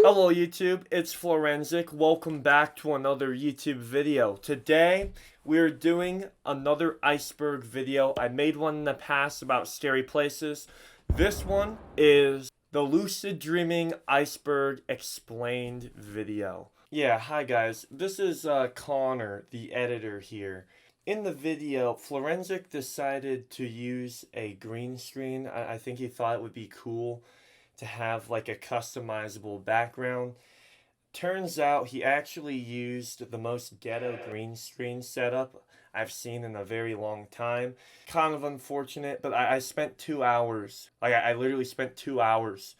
Hello YouTube, it's Florenzik. Welcome back to another YouTube video. Today, we're doing another Iceberg video. I made one in the past about scary places. This one is the Lucid Dreaming Iceberg Explained video. Yeah, hi guys. This is Connor, the editor here. In the video, Florenzik decided to use a green screen. I think he thought it would be cool to have like a customizable background. Turns out he actually used the most ghetto green screen setup I've seen in a very long time. Kind of unfortunate, but I spent 2 hours. I literally spent 2 hours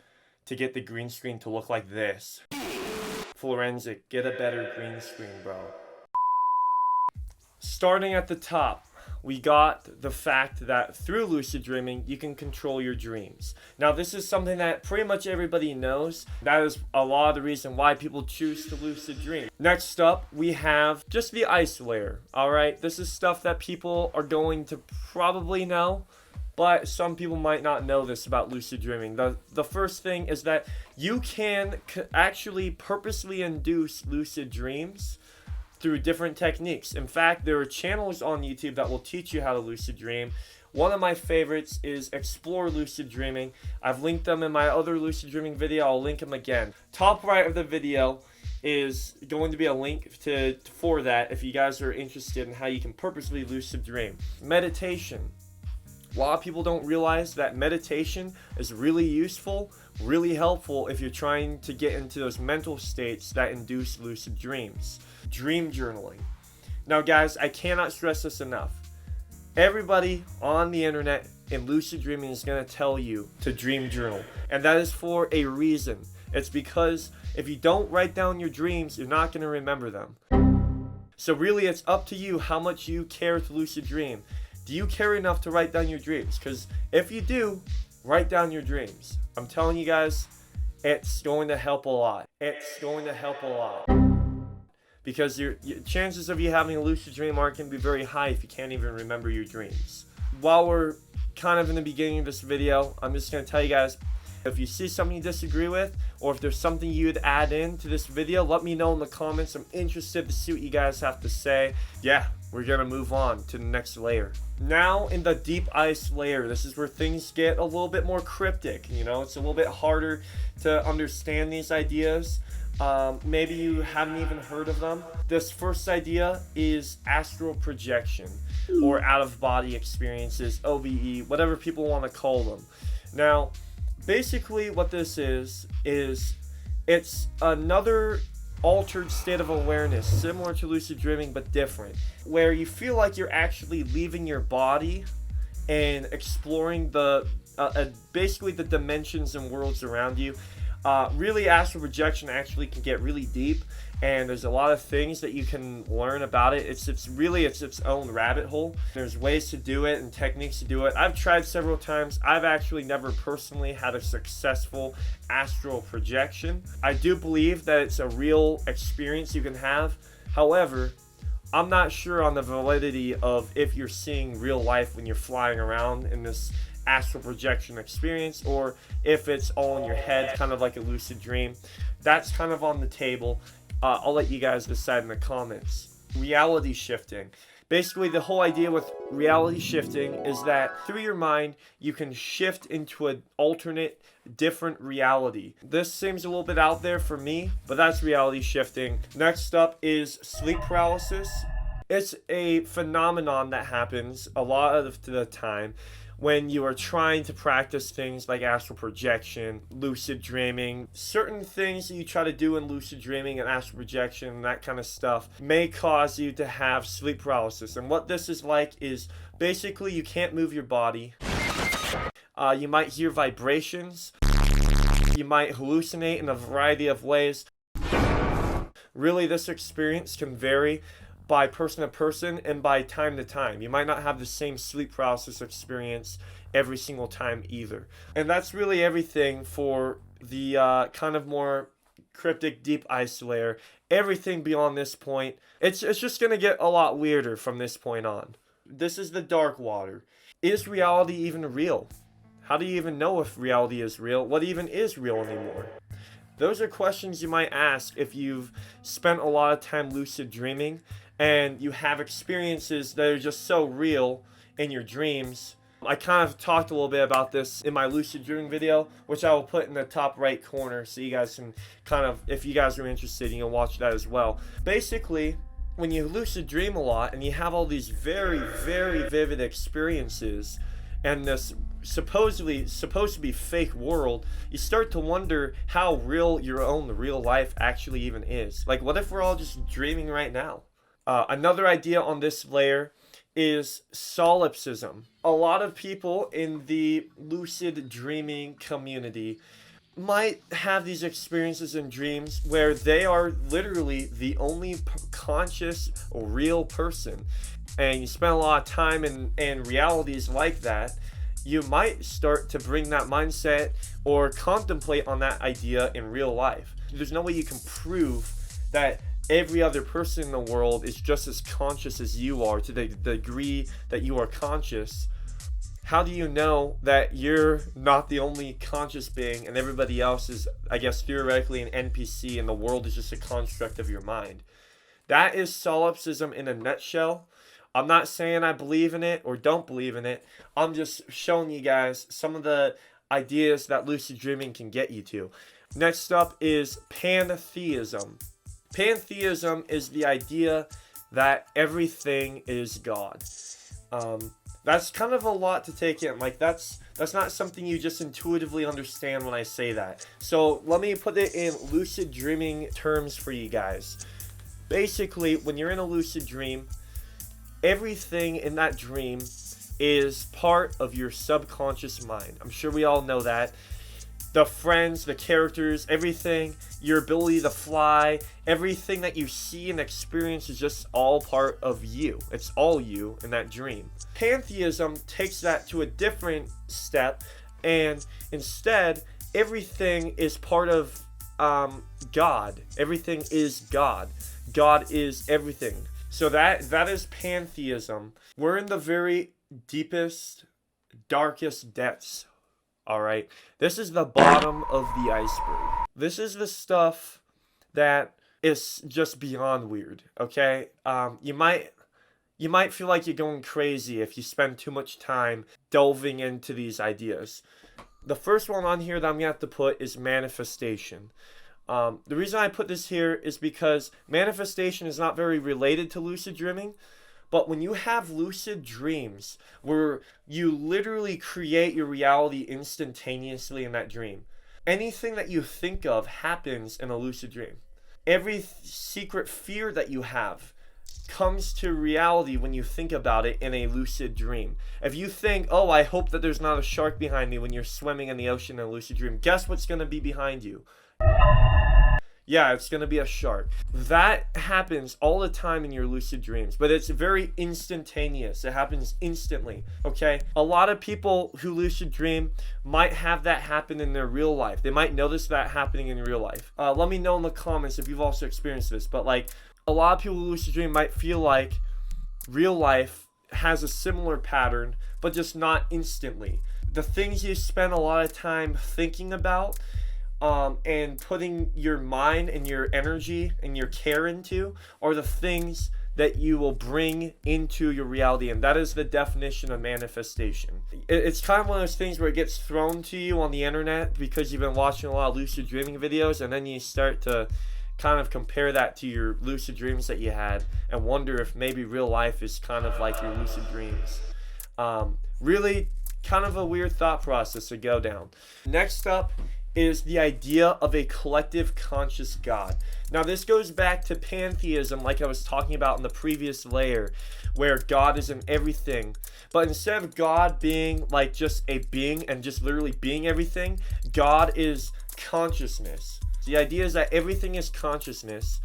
to get the green screen to look like this. Florenzik, get a better green screen, bro. Starting at the top, we got the fact that through lucid dreaming, you can control your dreams. Now, this is something that pretty much everybody knows. That is a lot of the reason why people choose to lucid dream. Next up, we have just the ice layer. Alright, this is stuff that people are going to probably know, but some people might not know this about lucid dreaming. The first thing is that you can actually purposely induce lucid dreams through different techniques. In fact, there are channels on YouTube that will teach you how to lucid dream. One of my favorites is Explore Lucid Dreaming. I've linked them in my other lucid dreaming video. I'll link them again. Top right of the video is going to be a link for that if you guys are interested in how you can purposely lucid dream. Meditation. A lot of people don't realize that meditation is really useful, really helpful if you're trying to get into those mental states that induce lucid dreams. Dream journaling. Now guys, I cannot stress this enough. Everybody on the internet in lucid dreaming is going to tell you to dream journal. And that is for a reason. It's because if you don't write down your dreams, you're not going to remember them. So really, it's up to you how much you care to lucid dream. Do you care enough to write down your dreams? Because if you do, write down your dreams. I'm telling you guys, it's going to help a lot. It's going to help a lot. Because your chances of you having a lucid dream aren't going to be very high if you can't even remember your dreams. While we're kind of in the beginning of this video, I'm just going to tell you guys, if you see something you disagree with, or if there's something you'd add in to this video, let me know in the comments. I'm interested to see what you guys have to say. Yeah, we're going to move on to the next layer. Now in the deep ice layer, this is where things get a little bit more cryptic. You know, it's a little bit harder to understand these ideas. Maybe you haven't even heard of them. This first idea is astral projection, or out-of-body experiences, OBE, whatever people want to call them. Now, basically what this is it's another altered state of awareness, similar to lucid dreaming but different, where you feel like you're actually leaving your body and exploring basically the dimensions and worlds around you. Really, astral projection actually can get really deep, and there's a lot of things that you can learn about it. It's its own rabbit hole. There's ways to do it and techniques to do it. I've tried several times. I've actually never personally had a successful astral projection. I do believe that it's a real experience you can have. However, I'm not sure on the validity of if you're seeing real life when you're flying around in this astral projection experience, or if it's all in your head, kind of like a lucid dream. That's kind of on the table. I'll let you guys decide in the comments. Reality shifting. Basically, the whole idea with reality shifting is that through your mind, you can shift into an alternate, different reality. This seems a little bit out there for me, but that's reality shifting. Next up is sleep paralysis. It's a phenomenon that happens a lot of the time when you are trying to practice things like astral projection, lucid dreaming. Certain things that you try to do in lucid dreaming and astral projection and that kind of stuff may cause you to have sleep paralysis. And what this is like is basically you can't move your body. You might hear vibrations. You might hallucinate in a variety of ways. Really, this experience can vary by person to person and by time to time. You might not have the same sleep paralysis experience every single time either. And that's really everything for the kind of more cryptic deep ice layer. Everything beyond this point, it's just going to get a lot weirder from this point on. This is the dark water. Is reality even real? How do you even know if reality is real? What even is real anymore? Those are questions you might ask if you've spent a lot of time lucid dreaming and you have experiences that are just so real in your dreams. I kind of talked a little bit about this in my lucid dreaming video, which I will put in the top right corner so you guys can kind of, if you guys are interested, you can watch that as well. Basically, when you lucid dream a lot and you have all these very, very vivid experiences and this supposedly supposed to be fake world, you start to wonder how real your own real life actually even is. Like, what if we're all just dreaming right now? Another idea on this layer is solipsism. A lot of people in the lucid dreaming community might have these experiences in dreams where they are literally the only conscious or real person, and you spend a lot of time in realities like that. You might start to bring that mindset or contemplate on that idea in real life. There's no way you can prove that every other person in the world is just as conscious as you are to the degree that you are conscious. How do you know that you're not the only conscious being and everybody else is, I guess, theoretically an NPC and the world is just a construct of your mind? That is solipsism in a nutshell. I'm not saying I believe in it or don't believe in it. I'm just showing you guys some of the ideas that lucid dreaming can get you to. Next up is pantheism. Pantheism is the idea that everything is God. That's kind of a lot to take in. Like, that's not something you just intuitively understand when I say that. So let me put it in lucid dreaming terms for you guys. Basically, when you're in a lucid dream, everything in that dream is part of your subconscious mind. I'm sure we all know that. The friends, the characters, everything, your ability to fly, everything that you see and experience is just all part of you. It's all you in that dream. Pantheism takes that to a different step, and instead, everything is part of God. Everything is God. God is everything. So that is pantheism. We're in the very deepest, darkest depths. Alright, this is the bottom of the iceberg. This is the stuff that is just beyond weird, okay? You might feel like you're going crazy if you spend too much time delving into these ideas. The first one on here that I'm going to have to put is manifestation. The reason I put this here is because manifestation is not very related to lucid dreaming. But when you have lucid dreams where you literally create your reality instantaneously in that dream, anything that you think of happens in a lucid dream. Every secret fear that you have comes to reality when you think about it in a lucid dream. If you think, oh, I hope that there's not a shark behind me when you're swimming in the ocean in a lucid dream, guess what's going to be behind you? Yeah, it's going to be a shark. That happens all the time in your lucid dreams, but it's very instantaneous. It happens instantly, okay? A lot of people who lucid dream might have that happen in their real life. They might notice that happening in real life. Let me know in the comments if you've also experienced this, but like a lot of people who lucid dream might feel like real life has a similar pattern, but just not instantly. The things you spend a lot of time thinking about and putting your mind and your energy and your care into are the things that you will bring into your reality, and that is the definition of manifestation. It's kind of one of those things where it gets thrown to you on the internet because you've been watching a lot of lucid dreaming videos, and then you start to kind of compare that to your lucid dreams that you had and wonder if maybe real life is kind of like your lucid dreams. Really kind of a weird thought process to go down. Next up is the idea of a collective conscious God. Now this goes back to pantheism, like I was talking about in the previous layer, where God is in everything. But instead of God being like just a being and just literally being everything, God is consciousness. The idea is that everything is consciousness,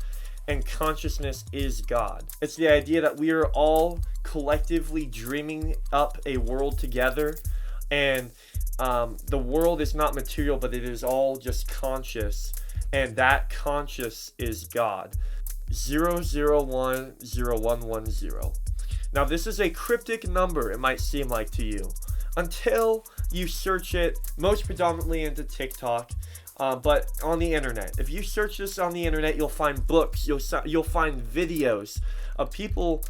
and consciousness is God. It's the idea that we are all collectively dreaming up a world together, and the world is not material, but it is all just conscious, and that conscious is God. 0010110. Now this is a cryptic number, it might seem like to you, until you search it most predominantly into TikTok, but on the internet. If you search this on the internet, you'll find books, you'll find videos of people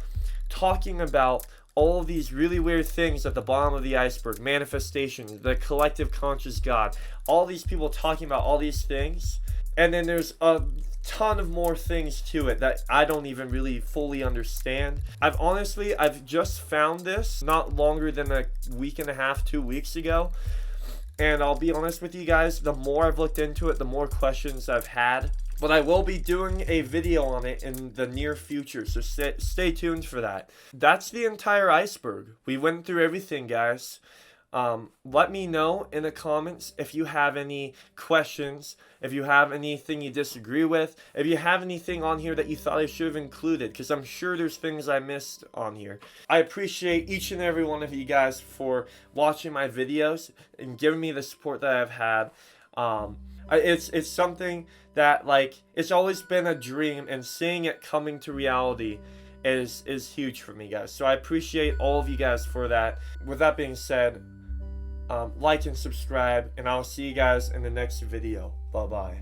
talking about all of these really weird things at the bottom of the iceberg, manifestation, the collective conscious God, all these people talking about all these things. And then there's a ton of more things to it that I don't even really fully understand. I've just found this not longer than a week and a half, 2 weeks ago. And I'll be honest with you guys, the more I've looked into it, the more questions I've had. But I will be doing a video on it in the near future, so stay tuned for that. That's the entire iceberg. We went through everything, guys. Let me know in the comments if you have any questions, if you have anything you disagree with, if you have anything on here that you thought I should have included, because I'm sure there's things I missed on here. I appreciate each and every one of you guys for watching my videos and giving me the support that I've had. It's something that, like, it's always been a dream, and seeing it coming to reality is huge for me, guys. So I appreciate all of you guys for that. With that being said, like and subscribe, and I'll see you guys in the next video. Bye bye.